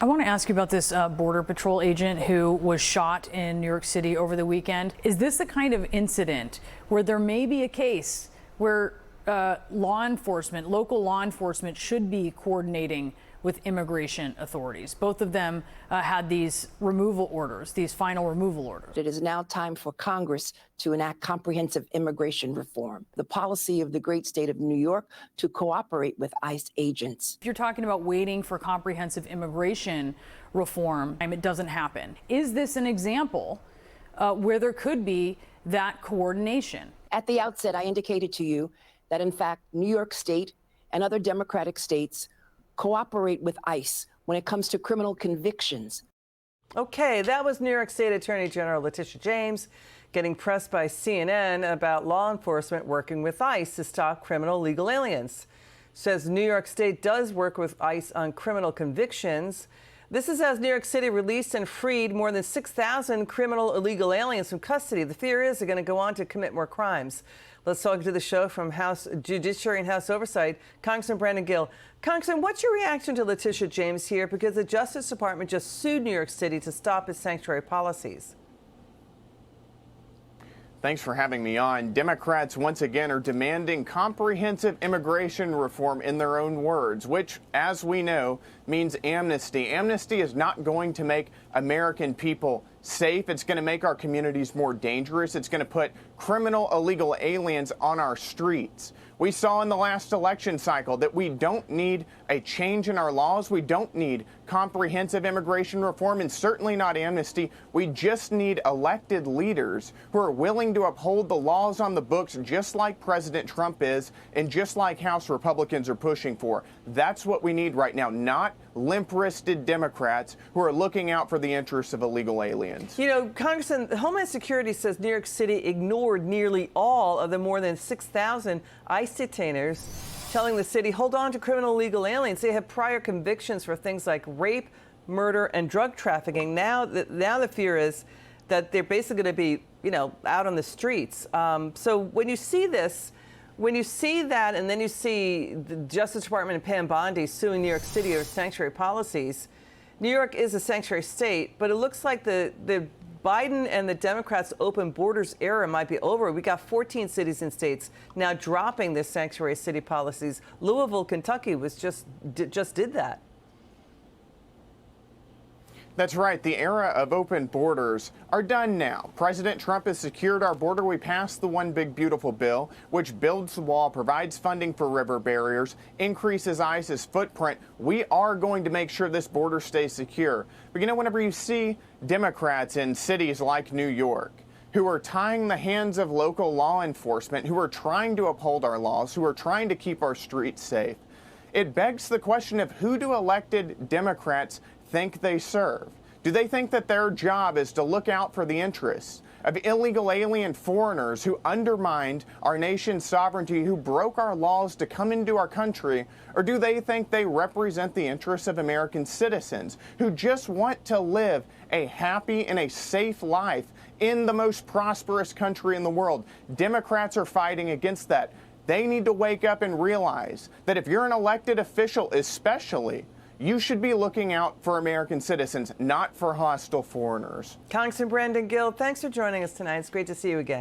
I want to ask you about this Border Patrol agent who was shot in New York City over the weekend. Is this the kind of incident where there may be a case where law enforcement, local law enforcement, should be coordinating with immigration authorities? Both of them had these removal orders, these final removal orders. It is now time for Congress to enact comprehensive immigration reform, the policy of the great state of New York to cooperate with ICE agents. If you're talking about waiting for comprehensive immigration reform, it doesn't happen. Is this an example where there could be that coordination? At the outset, I indicated to you that, in fact, New York State and other Democratic states cooperate with ICE when it comes to criminal convictions. Okay, that was New York State Attorney General Letitia James getting pressed by CNN about law enforcement working with ICE to stop criminal illegal aliens. Says New York State does work with ICE on criminal convictions. This is as New York City released and freed more than 6,000 criminal illegal aliens from custody. The fear is they're going to go on to commit more crimes. Let's talk to the show from House Judiciary and House Oversight, Congressman Brandon Gill. Congressman, what's your reaction to Letitia James here? Because the Justice Department just sued New York City to stop its sanctuary policies. Thanks for having me on. Democrats once again are demanding comprehensive immigration reform in their own words, which, as we know, means amnesty. Amnesty is not going to make American people safe. It's going to make our communities more dangerous. It's going to put criminal illegal aliens on our streets. We saw in the last election cycle that we don't need a change in our laws. We don't need comprehensive immigration reform, and certainly not amnesty. We just need elected leaders who are willing to uphold the laws on the books, just like President Trump is and just like House Republicans are pushing for. That's what we need right now, not limp-wristed Democrats who are looking out for the interests of illegal aliens. You know, Congressman, Homeland Security says New York City ignored nearly all of the more than 6,000 ICE detainers, telling the city, hold on to criminal illegal aliens. They have prior convictions for things like rape, murder, and drug trafficking. Now the fear is that they're basically going to be, out on the streets. So when you see this, when you see that, and then you see the Justice Department and Pam Bondi suing New York City over sanctuary policies, New York is a sanctuary state, but it looks like the Biden and the Democrats' open borders era might be over. We got 14 cities and states now dropping their sanctuary city policies. Louisville, Kentucky just did that. That's right. The era of open borders are done now. President Trump has secured our border. We passed the One Big Beautiful bill, which builds the wall, provides funding for river barriers, increases ICE's footprint. We are going to make sure this border stays secure. But whenever you see Democrats in cities like New York who are tying the hands of local law enforcement, who are trying to uphold our laws, who are trying to keep our streets safe, it begs the question of who do elected Democrats think they serve? Do they think that their job is to look out for the interests of illegal alien foreigners who undermined our nation's sovereignty, who broke our laws to come into our country? Or do they think they represent the interests of American citizens who just want to live a happy and a safe life in the most prosperous country in the world? Democrats are fighting against that. They need to wake up and realize that if you're an elected official, especially, you should be looking out for American citizens, not for hostile foreigners. Congressman Brandon Gill, thanks for joining us tonight. It's great to see you again.